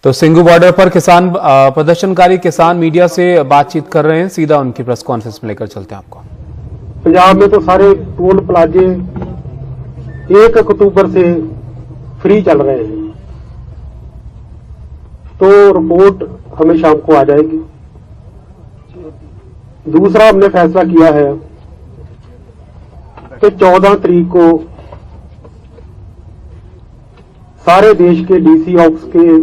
तो सिंघू बॉर्डर पर किसान प्रदर्शनकारी किसान मीडिया से बातचीत कर रहे हैं। सीधा उनकी प्रेस कॉन्फ्रेंस में लेकर चलते हैं आपको। पंजाब में तो सारे टोल प्लाजे 1 अक्टूबर से फ्री चल रहे हैं, तो रिपोर्ट हमें शाम को आ जाएगी। दूसरा, हमने फैसला किया है कि 14 तारीख को सारे देश के डीसी ऑफिस के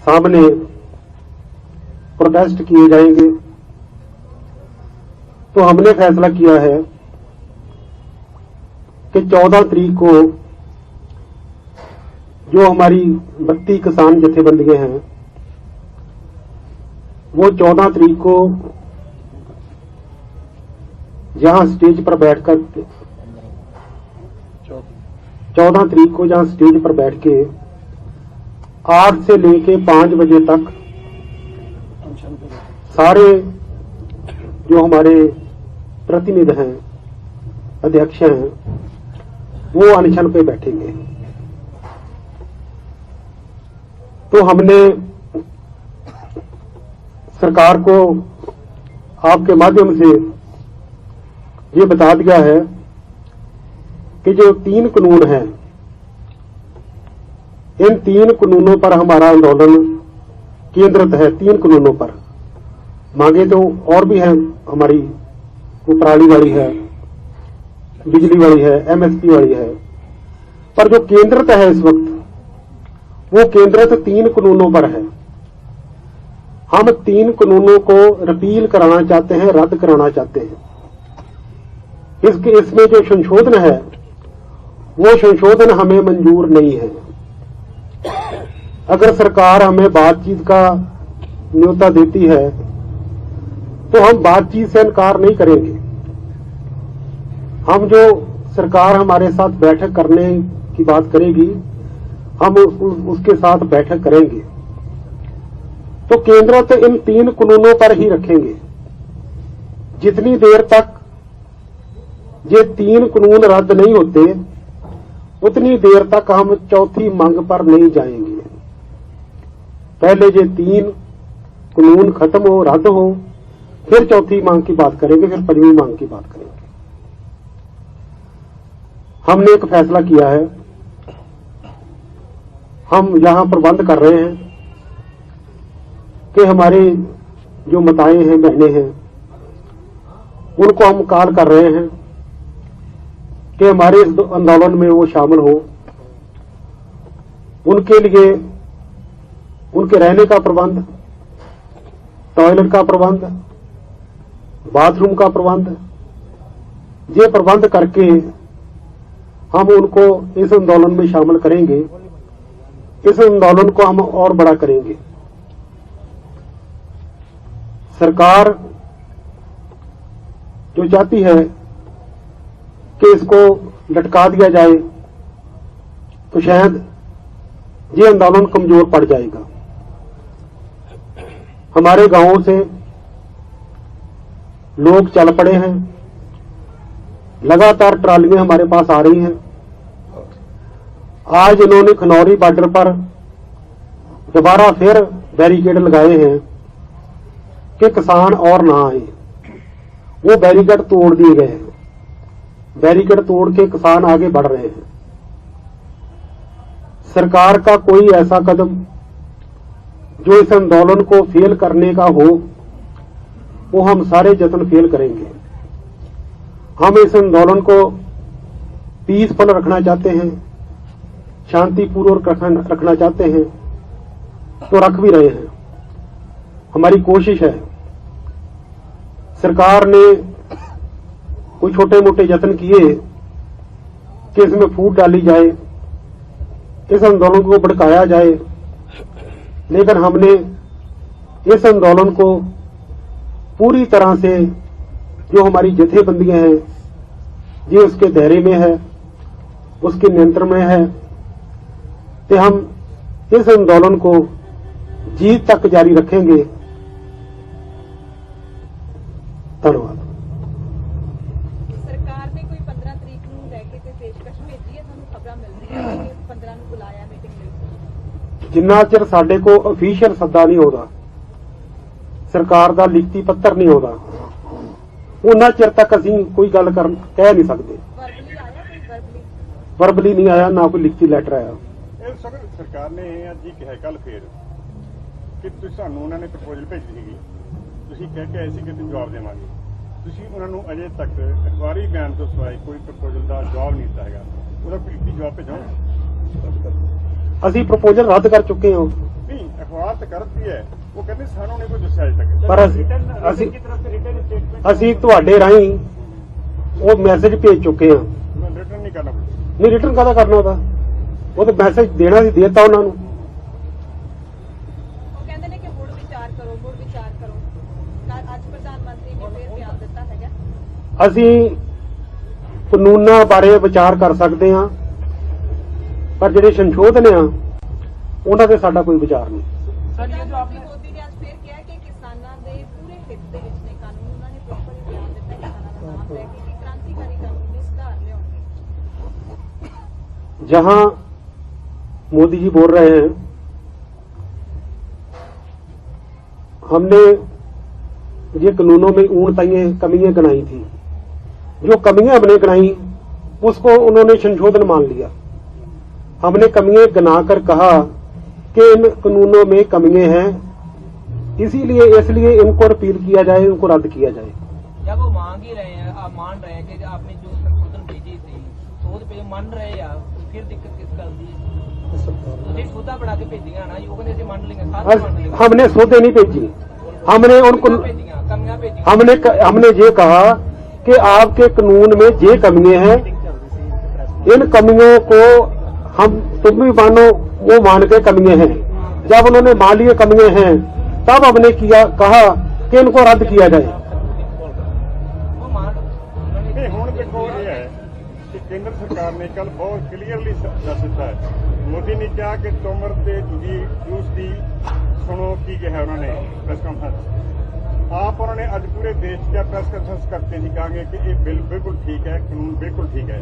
सामने प्रोटेस्ट किए जाएंगे। तो हमने फैसला किया है कि 14 तारीख को जो हमारी 32 किसान जथेबंदियां हैं वो 14 तारीख को जहां स्टेज पर बैठकर 14 तारीख को जहां स्टेज पर बैठ के 8 से लेके 5 बजे तक सारे जो हमारे प्रतिनिधि हैं, अध्यक्ष हैं, वो अनशन पे बैठेंगे। तो हमने सरकार को आपके माध्यम से ये बता दिया है कि जो 3 कानून हैं, इन 3 कानूनों पर हमारा आंदोलन केंद्रित है। 3 कानूनों पर मांगे तो और भी हैं हमारी, वो पराली वाली है, बिजली वाली है, एमएसपी वाली है, पर जो केंद्रित है इस वक्त वो केंद्रित 3 कानूनों पर है। हम 3 कानूनों को रिपील कराना चाहते हैं, रद्द कराना चाहते हैं। इसमें जो संशोधन है वो संशोधन हमें मंजूर नहीं है। अगर सरकार हमें बातचीत का न्योता देती है तो हम बातचीत से इनकार नहीं करेंगे। हम जो सरकार हमारे साथ बैठक करने की बात करेगी, हम उसके साथ बैठक करेंगे। तो केंद्र तो इन 3 कानूनों पर ही रखेंगे। जितनी देर तक ये 3 कानून रद्द नहीं होते उतनी देर तक हम चौथी मांग पर नहीं जाएंगे। पहले ये 3 कानून खत्म हो, रद्द हो, फिर चौथी मांग की बात करेंगे, फिर 5वीं मांग की बात करेंगे। हमने एक फैसला किया है, हम यहां प्रबंध कर रहे हैं कि हमारे जो माताएं हैं, बहनें हैं, उनको हम कॉल कर रहे हैं कि हमारे इस आंदोलन में वो शामिल हो। उनके लिए उनके रहने का प्रबंध, टॉयलेट का प्रबंध, बाथरूम का प्रबंध, ये प्रबंध करके हम उनको इस आंदोलन में शामिल करेंगे। इस आंदोलन को हम और बड़ा करेंगे। सरकार जो चाहती है कि इसको लटका दिया जाए तो शायद ये आंदोलन कमजोर पड़ जाएगा। हमारे गांवों से लोग चल पड़े हैं, लगातार ट्रालियां हमारे पास आ रही हैं। आज इन्होंने खनौरी बॉर्डर पर दोबारा फिर बैरिकेड लगाए हैं कि किसान और ना आए। वो बैरिकेड तोड़ दिए गए हैं। बैरिकेड तोड़ के किसान आगे बढ़ रहे हैं। सरकार का कोई ऐसा कदम जो इस आंदोलन को फेल करने का हो, वो हम सारे जतन फेल करेंगे। हम इस आंदोलन को पीसफुल रखना चाहते हैं, शांतिपूर्वक रखना चाहते हैं, तो रख भी रहे हैं। हमारी कोशिश है। सरकार ने कोई छोटे मोटे यत्न किए कि इसमें फूट डाली जाए, इस आंदोलन को भड़काया जाए, लेकिन हमने इस आंदोलन को पूरी तरह से जो हमारी जथेबंदियां हैं ये उसके दायरे में है, उसके नियंत्रण में है, तो हम इस आंदोलन को जीत तक जारी रखेंगे। धन्यवाद। सरकार ने कोई 15 तारीख ਨੂੰ ਲੈ ਕੇ ਕੋਈ ਪੇਸ਼ਕਸ਼ ਭੇਜੀ ਹੈ? ਤੁਹਾਨੂੰ ਖਬਰਾਂ ਮਿਲ ਰਹੀਆਂ ਕਿ 15 ਨੂੰ ਬੁਲਾਇਆ ਮੀਟਿੰਗ ਲਈ। ਜਿੰਨਾ ਚਿਰ ਸਾਡੇ ਕੋਲ ਅਫੀਸ਼ੀਅਲ ਸੱਦਾ ਨਹੀਂ ਆਉਂਦਾ, ਸਰਕਾਰ ਦਾ ਲਿਖਤੀ ਪੱਤਰ ਨਹੀਂ ਆਉਂਦਾ, ਉਹਨਾਂ ਚਿਰ ਤੱਕ ਅਸੀਂ ਕੋਈ ਗੱਲ ਕਹਿ ਨਹੀਂ ਸਕਦੇ। ਵਰਬਲੀ ਨਹੀਂ ਆਇਆ, ਨਾ ਕੋਈ ਲਿਖਤੀ ਲੈਟਰ ਆਇਆ। ਇਹ ਸਰਕਾਰ ਨੇ ਇਹ ਅੱਜ ਹੀ ਕਿਹਾ ਕੱਲ ਫੇਰ ਕਿ ਤੁਸੀਂ ਸਾਨੂੰ ਉਹਨਾਂ ਨੇ ਪ੍ਰਪੋਜ਼ਲ ਭੇਜੀ ਸੀਗੀ, ਤੁਸੀਂ ਕਹਿ ਕੇ ਆਏ ਸੀ ਕਿ ਤੁਸੀਂ ਜਵਾਬ ਦੇਵਾਂਗੇ। ਤੁਸੀਂ ਉਹਨਾਂ ਨੂੰ ਅਜੇ ਤੱਕ ਅਖਬਾਰੀ ਬਿਆਨ ਤੋਂ ਸਿਵਾਏ ਕੋਈ ਪ੍ਰਪੋਜ਼ਲ ਦਾ ਜਵਾਬ ਨਹੀਂ ਦਿੱਤਾ ਹੈਗਾ। ਉਹਦਾ ਕੋਈ ਲਿਖਤੀ ਜਵਾਬ ਭੇਜੋ। ਅਸੀਂ ਪ੍ਰਪੋਜ਼ਲ ਰੱਦ ਕਰ ਚੁੱਕੇ ਹਾਂ। ਨਹੀਂ, ਅਖਬਾਰ ਤਾਂ ਕਰਦੀ ਹੈ, ਉਹ ਕਹਿੰਦੇ ਸਾਨੂੰ ਨਹੀਂ ਕੋਈ ਦੱਸਿਆ ਅਜੇ ਤੱਕ। ਪਰ ਅਸੀਂ ਤੁਹਾਡੇ ਰਾਹੀਂ ਉਹ ਮੈਸੇਜ ਭੇਜ ਚੁੱਕੇ ਹਾਂ। ਰਿਟਰਨ ਨਹੀਂ ਕਰਨਾ ਪਊਗਾ। ਨਹੀਂ, ਰਿਟਰਨ ਕਾਹਦਾ ਕਰਨਾ ਉਹਦਾ, ਉਹ ਤਾਂ ਮੈਸੇਜ ਦੇਣਾ ਸੀ, ਦੇਤਾ ਉਹਨਾਂ ਨੂੰ। ਉਹ ਕਹਿੰਦੇ ਨੇ ਕਿ ਮੁੜ ਵਿਚਾਰ ਕਰੋ। ਅੱਜ ਪ੍ਰਧਾਨ ਮੰਤਰੀ ਨੇ ਫਿਰ ਬਿਆਨ ਦਿੱਤਾ ਹੈਗਾ। ਅਸੀਂ ਕਾਨੂੰਨਾਂ ਬਾਰੇ ਵਿਚਾਰ ਕਰ ਸਕਦੇ ਹਾਂ, ਪਰ ਜਿਹੜੇ ਸੰਸ਼ੋਧਨ ਆ ਉਹਨਾਂ ਤੇ ਸਾਡਾ ਕੋਈ ਵਿਚਾਰ ਨਹੀਂ। ਪ੍ਰਧਾਨ ਮੰਤਰੀ ਮੋਦੀ ਨੇ ਅੱਜ ਫਿਰ ਕਿਹਾ ਕਿ ਕਿਸਾਨਾਂ ਦੇ ਪੂਰੇ ਹਿੱਤ ਦੇ ਵਿੱਚ ਨੇ ਕਾਨੂੰਨ। ਉਹਨਾਂ ਨੇ ਪ੍ਰੋਪਰ ਬਿਆਨ ਦਿੱਤਾ ਕਿਸਾਨਾਂ ਦਾ ਨਾਮ ਲੈ ਕੇ ਕਿ क्रांतिकारी कानूनी सुधार लियाएंगे। जहां मोदी जी बोल रहे हैं, हमने ये कानूनों में ऊणताइयां कमियां गिनाई थी, जो कमियां हमने गिनाई उसको उन्होंने संशोधन मान लिया। हमने कमियां गिनाकर कहा कि इन कानूनों में कमियां हैं, इसलिए इनको रिपील किया जाए, इनको रद्द किया जाए। जब वो मांग ही रहे हैं, आप मान रहे हैं कि आपने जो संशोधन भेजी थी सोध पे मान रहे हैं, फिर दिक्कत किस गल दी? सोधा बढ़ा के भेजिया ना, यो कहते मान लेंगे, सारे मान लेंगे। हमने सौदे नहीं भेजी, हमने उनको हमने ये कहा कि आपके कानून में ये कमियां हैं, इन कमियों को तुम भी मानो, वो मान के कमियां हैं। जब उन्होंने मान लिए कमियां हैं, तब हमने कहा कि इनको रद्द किया जाए। नहीं, हुण देखो ये है कि केंद्र सरकार ने कल बहुत क्लीयरली दस दिता है। मोदी ने कहा कि तोमर ते जूस की सुनो की कहा उन्होंने प्रेस कॉन्फ्रेंस। आप उन्होंने अज पूरे देश का प्रेस कॉन्फ्रेंस करते ही कहेंगे कि ये बिल बिल्कुल ठीक है, कानून बिल्कुल ठीक है।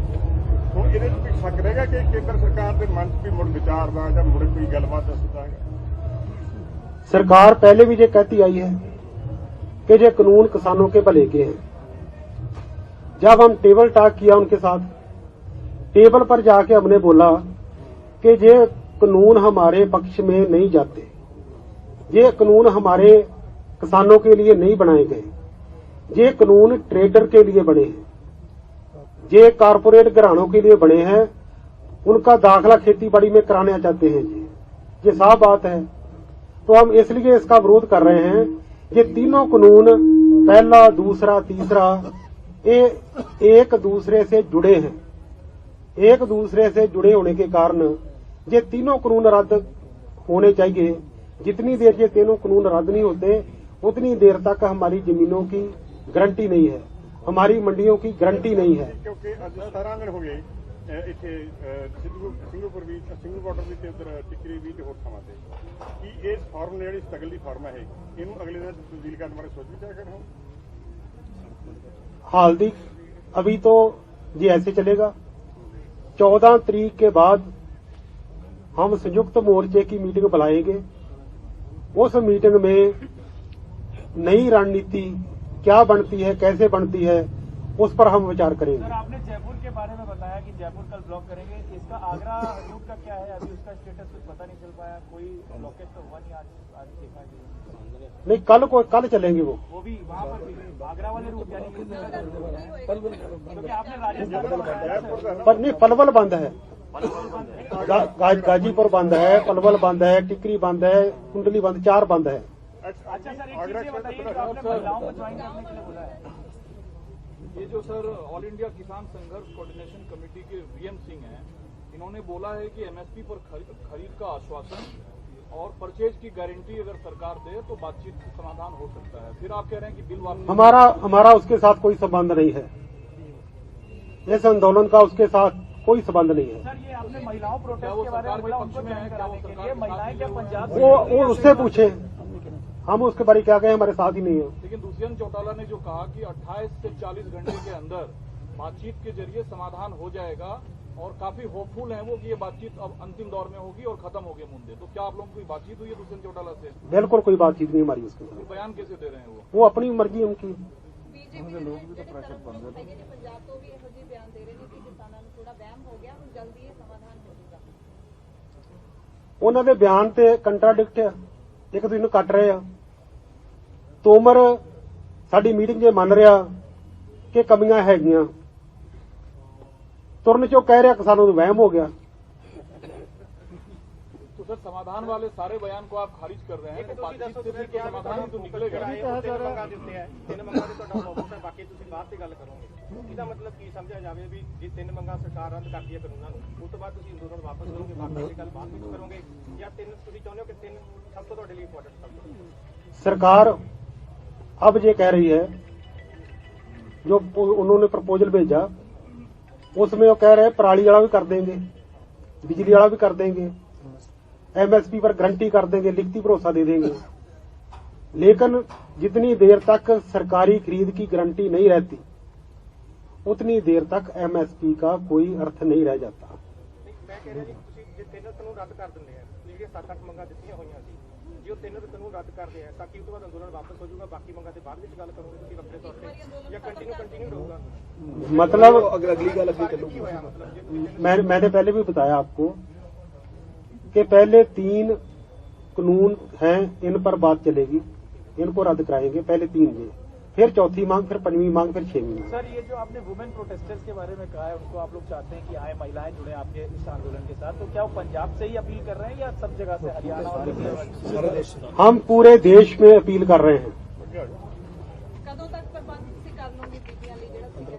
तो ये कोई शक रहेगा कि केंद्र सरकार के मन भी मुड़ विचार का या मुड़ कोई गलबात दसदा है? सरकार पहले भी ये कहती आई है कि ये कानून किसानों के भले के हैं। जब हम टेबल टॉक किया उनके साथ, टेबल पर जाके हमने बोला कि ये कानून हमारे पक्ष में नहीं जाते, ये कानून हमारे किसानों के लिए नहीं बनाए गए, ये कानून ट्रेडर के लिए बने हैं, ये कारपोरेट घरानों के लिए बने हैं, उनका दाखला खेती बाड़ी में कराना चाहते हैं। ये साफ बात है। तो हम इसलिए इसका विरोध कर रहे हैं। ये तीनों कानून, पहला, दूसरा, तीसरा, ये एक दूसरे से जुड़े हैं। एक दूसरे से जुड़े होने के कारण ये तीनों कानून रद्द होने चाहिए। जितनी देर ये तीनों कानून रद्द नहीं होते, उतनी देर तक हमारी जमीनों की गारंटी नहीं है, हमारी मंडियों की गारंटी नहीं है। क्योंकि अज 17 दिन हो गए इत्थे ਸਿੰਘੂਪੁਰ ਵੀ, ਸਿੰਘੂ ਬਾਰਡਰ ਵੀ ਤੇ ਉਧਰ ਟਿਕਰੀ ਵੀ ਤੇ ਹੋਰ ਥਾਵਾਂ ਤੇ ਕਿ ਇਸ ਫਾਰਮ ਨੇ ਜਿਹੜੀ ਸਟਰਗਲ ਦੀ ਫਾਰਮ ਹੈ, ਇਹਨੂੰ ਅਗਲੇ ਦਿਨ ਤਬਦੀਲ ਕਰਨ ਬਾਰੇ ਸੋਚ ਵਿਚਾਰ ਕਰ ਰਹੇ ਹੋ? हाल दी अभी तो ये ऐसे चलेगा। 14 तारीख के बाद हम संयुक्त मोर्चे की मीटिंग बुलाएंगे। उस मीटिंग में नई रणनीति क्या बनती है, कैसे बनती है, उस पर हम विचार करेंगे। सर, आपने जयपुर के बारे में बताया कि जयपुर कल ब्लॉक करेंगे, इसका आगरा रूट का क्या है? अभी उसका स्टेटस कुछ पता नहीं चल पाया, कोई ब्लॉकेज तो हुआ नहीं आज देखा गया। नहीं, कल चलेंगे वो भी वहाँ पर भी आगरा वाले रूट यानी क्योंकि आपने राजस्थान पर नहीं, पलवल बंद है, गाजीपुर बंद है, पलवल बंद है, टिकरी बंद है, कुंडली बंद, 4 बंद है। अच्छा सर, एक चीज ये बताइए जो आपने महिलाओं को ज्वाइन करने के लिए बोला है, ये जो सर ऑल इंडिया किसान संघर्ष कोऑर्डिनेशन कमेटी के वीएम सिंह हैं, इन्होंने बोला है कि एमएसपी पर खरीद का आश्वासन और परचेज की गारंटी अगर सरकार दे तो बातचीत का समाधान हो सकता है। फिर आप कह रहे हैं कि बिल वापस। हमारा उसके साथ कोई संबंध नहीं है, इस आंदोलन का उसके साथ कोई संबंध नहीं है। सर, ये आपने महिलाओं प्रोटेस्ट के बारे में बोला, उनको ज्वाइन कराने के लिए महिलाएं क्या पंजाब वो उससे पूछे, हम उसके बारे क्या कहें, हमारे साथ ही नहीं है। लेकिन दुष्यंत चौटाला ने जो कहा कि 28 से 40 घंटे के अंदर बातचीत के जरिए समाधान हो जाएगा, और काफी होपफुल हैं वो कि ये बातचीत अब अंतिम दौर में होगी और खत्म हो गए मुद्दे। तो क्या आप लोगों की बातचीत हुई है दुष्यंत चौटाला से? बिल्कुल कोई बातचीत नहीं हमारी उसके साथ। बयान कैसे दे रहे हैं वो अपनी मर्जी उनकी। ਬੀਜੇਪੀ ਦੇ ਲੋਕ ਵੀ ਤਾਂ ਪ੍ਰੈਸ਼ਰ ਪਾਉਂਦੇ ਨੇ ਪੰਜਾਬ ਤੋਂ ਵੀ ਇਹੋ ਜਿਹੇ ਬਿਆਨ ਦੇ ਰਹੇ ਨੇ ਕਿ ਕਿਸਾਨਾਂ ਨੂੰ ਥੋੜਾ ਵਹਿਮ ਹੋ ਗਿਆ, ਹੁਣ ਜਲਦੀ ਇਹ ਸਮਾਧਾਨ ਹੋ ਜਾਊਗਾ। ਉਹਨਾਂ ਦੇ ਬਿਆਨ ਤੇ ਕੰਟਰਾਡਿਕਟ ਆ, ਇੱਕ ਦੂਜੇ ਨੂੰ ਕੱਟ ਰਹੇ ਆ। ਤੋਮਰ ਸਾਡੀ ਮੀਟਿੰਗ 'ਚ ਮੰਨ ਰਿਹਾ ਕਿ ਕਮੀਆਂ ਹੈਗੀਆਂ, ਤੁਰਨ ਚੋਂ ਕਹਿ ਰਿਹਾ ਕਿਸਾਨਾਂ ਨੂੰ ਵਹਿਮ ਹੋ ਗਿਆ। तो सर समाधान वाले सारे बयान को आप खारिज कर रहे हैं, तो बातचीत से फिर कोई समाधान ही तो निकलेगा। ਤਿੰਨ ਮੰਗਾਂ ਦਿੱਤੇ ਆ, ਤਿੰਨ ਮੰਗਾਂ ਤੇ ਤੁਹਾਡਾ ਫੋਕਸ ਹੈ, ਬਾਕੀ ਤੁਸੀਂ ਬਾਅਦ ਤੇ ਗੱਲ ਕਰੋਗੇ। ਇਹਦਾ ਮਤਲਬ ਕੀ ਸਮਝਿਆ ਜਾਵੇ ਵੀ ਜੇ ਤਿੰਨ ਮੰਗਾਂ ਸਰਕਾਰ ਰੱਦ ਕਰਦੀ ਹੈ ਕਾਨੂੰਨਾਂ ਨੂੰ, ਉਸ ਤੋਂ ਬਾਅਦ ਤੁਸੀਂ ਅੰਦੋਲਨ ਵਾਪਸ ਲਓਗੇ, ਬਾਕੀ ਦੀ ਗੱਲ ਬਾਅਦ ਵਿੱਚ ਕਰੋਗੇ, ਜਾਂ ਤਿੰਨ ਤੁਸੀਂ ਚਾਹੁੰਦੇ ਹੋ ਕਿ ਤਿੰਨ ਸਭ ਤੋਂ ਤੁਹਾਡੇ ਲਈ ਇੰਪੋਰਟੈਂਟ ਸਭ? सरकार अब ये कह रही है, जो उन्होंने प्रपोजल भेजा उसमें वो कह रहे हैं पराली वाला भी कर देंगे, बिजली वाला भी कर देंगे, एमएसपी पर गारंटी कर देंगे, लिखती भरोसा दे देंगे। लेकिन जितनी देर तक सरकारी खरीद की गारंटी नहीं रहती उतनी देर तक एमएसपी का कोई अर्थ नहीं रह जाता। ਮੈਂ ਕਹਿ ਰਿਹਾ ਜੀ ਤੁਸੀਂ ਜੇ ਤਿੰਨ ਕਾਨੂੰਨ ਰੱਦ ਕਰ ਦਿੰਦੇ ਆ, ਜਿਹੜੀਆਂ 7-8 ਮੰਗਾਂ ਦਿੱਤੀਆਂ ਹੋਈਆਂ ਸੀ, ਜੇ ਉਹ ਤਿੰਨ ਕਾਨੂੰਨ ਰੱਦ ਕਰਦੇ ਆ ਤਾਂ ਕੀ ਉਸ ਤੋਂ ਬਾਅਦ ਅੰਦੋਲਨ ਵਾਪਸ ਹੋ ਜਾਊਗਾ? ਬਾਕੀ ਮੰਗਾਂ ਤੇ ਬਾਅਦ ਵਿੱਚ ਗੱਲ ਕਰੋਗੇ ਤੁਸੀਂ ਆਪਣੇ ਤੌਰ ਤੇ, ਜਾਂ ਕੰਟੀਨਿਊ ਰਹੂਗਾ? मतलब ਅਗਲੀ ਗੱਲ ਅੱਗੇ ਚੱਲੂਗੀ। ਕੀ ਹੋਇਆ ਮਤਲਬ ਜੇ ਤੁਸੀਂ मैंने पहले भी बताया आपको कि पहले 3 कानून हैं, इन पर बात चलेगी, इनको रद्द कराएंगे पहले 3 में, फिर चौथी मांग, फिर 5वीं मांग, फिर 6वीं मांग। सर, ये जो आपने वुमेन प्रोटेस्टर्स के बारे में कहा है, उनको आप लोग चाहते हैं कि आए महिलाएं जुड़े आपके इस आंदोलन के साथ, तो क्या वो पंजाब से ही अपील कर रहे हैं या सब जगह से, हरियाणा और हम पूरे देश में अपील कर रहे हैं। ਕਦੋਂ ਤੱਕ ਪ੍ਰਬੰਧ ਤੁਸੀਂ ਕਰ ਲਓਗੇ ਬੀਬੀਆਂ ਲਈ ਜਿਹੜਾ ਸੀਗਾ?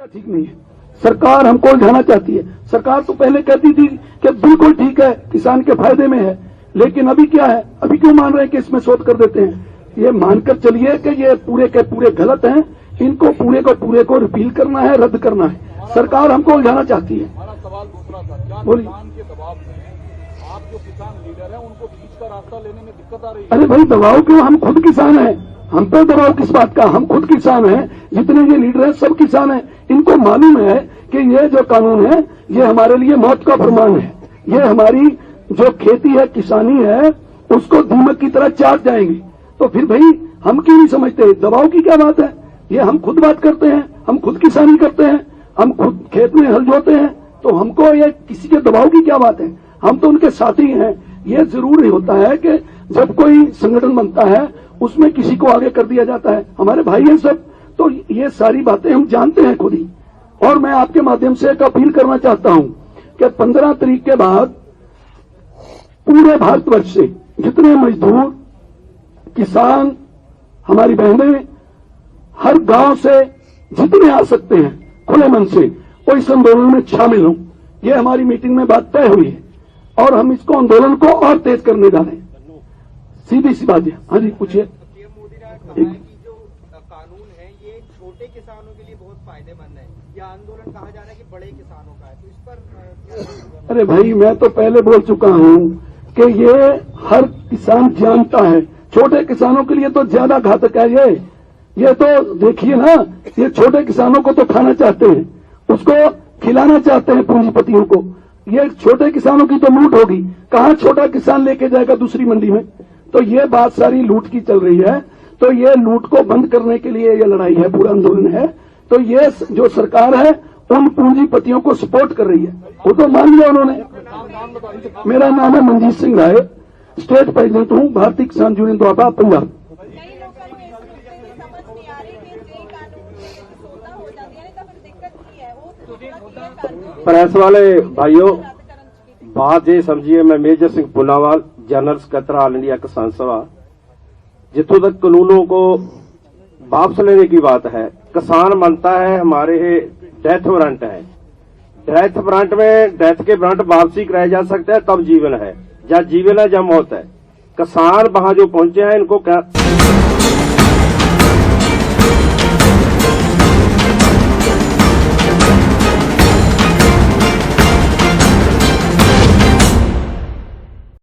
ठीक नहीं है। सरकार हमको उलझाना चाहती है। सरकार तो पहले कहती थी कि बिल्कुल ठीक है, किसान के फायदे में है, लेकिन अभी क्या है, अभी क्यों मान रहे हैं कि इसमें शोध कर देते हैं? ये मानकर चलिए कि ये पूरे के पूरे गलत हैं, इनको पूरे को रिपील करना है, रद्द करना है। सरकार हमको उलझाना चाहती है। हमारा सवाल दूसरा था, क्या बोलिए। किसान के दबाव में आप जो किसान लीडर हैं उनको बीच का रास्ता लेने में दिक्कत आ रही है? अरे भाई दबाव क्यों, हम खुद किसान हैं, हम पे दबाव किस बात का? हम खुद किसान हैं, जितने ये लीडर हैं सब किसान हैं। इनको मालूम है कि ये जो कानून है ये हमारे लिए मौत का फरमान है, ये हमारी जो खेती है, किसानी है, उसको दीमक की तरह चाट जाएंगे। तो फिर भाई हम क्यों नहीं समझते, दबाव की क्या बात है? ये हम खुद बात करते हैं, हम खुद किसानी करते हैं, हम खुद खेत में हल जोते हैं, तो हमको ये किसी के दबाव की क्या बात है? हम तो उनके साथी हैं। ये जरूरी होता है कि जब कोई संगठन बनता है उसमें किसी को आगे कर दिया जाता है। हमारे भाई हैं सब, तो ये सारी बातें हम जानते हैं खुद ही। और मैं आपके माध्यम से एक अपील करना चाहता हूं कि 15 तारीख के बाद पूरे भारतवर्ष से जितने मजदूर, किसान, हमारी बहनें, हर गांव से जितने आ सकते हैं खुले मन से, वो इस आंदोलन में शामिल हों। ये हमारी मीटिंग में बात तय हुई है और हम इसको आंदोलन को और तेज करने जा रहे हैं। सीधी सी बात है। हाँ जी, पूछिए। पीएम मोदी ने कहा है कि जो कानून है ये छोटे किसानों के लिए बहुत फायदेमंद है, या आंदोलन कहा जा रहा है कि बड़े किसानों का है, तो इस पर अरे भाई, मैं तो पहले बोल चुका हूं कि ये हर किसान जानता है, छोटे किसानों के लिए तो ज्यादा घातक है ये तो देखिए ना, ये छोटे किसानों को तो खाना चाहते हैं, उसको खिलाना चाहते हैं पूंजीपतियों को। ये छोटे किसानों की तो लूट होगी, कहाँ छोटा किसान लेके जाएगा दूसरी मंडी में? तो ये बात सारी लूट की चल रही है। तो ये लूट को बंद करने के लिए ये लड़ाई है, पूरा आंदोलन है। तो ये जो सरकार है उन पूंजीपतियों को सपोर्ट कर रही है, वो तो मान लिया उन्होंने। मेरा नाम है मनजीत सिंह राय, स्टेट प्रेसिडेंट हूँ, भारतीय किसान यूनियन द्वारा पंजाब। ਕਈ ਲੋਕਾਂ ਨੂੰ ਇਸ ਚੀਜ਼ ਦੀ ਸਮਝ ਨਹੀਂ ਆ ਰਹੀ ਕਿ ਜੇ ਕਾਨੂੰਨ ਦੇ ਵਿੱਚ ਸੋਧਾਂ ਹੋ ਜਾਂਦੀਆਂ ਨੇ ਤਾਂ ਫਿਰ ਦਿੱਕਤ ਕੀ ਹੈ? ਉਹ ਤੁਸੀਂ ਕਲੀਅਰ ਕਰ ਦਿਓ। प्रेस वाले भाइयों, ਰੱਦ ਕਰਨ ਚ ਕੀ बात ये समझिए, मैं मेजर सिंह पुनावाल, जनरल सकत्तर ऑल इंडिया किसान सभा। जितों तक कानूनों को वापस लेने की बात है, किसान मानता है हमारे डेथ वारंट है, डेथ वारंट में डेथ के वारंट वापसी कराए जा सकते हैं तब जीवन है, या जीवन है या मौत है। किसान वहां जो पहुंचे हैं इनको क्या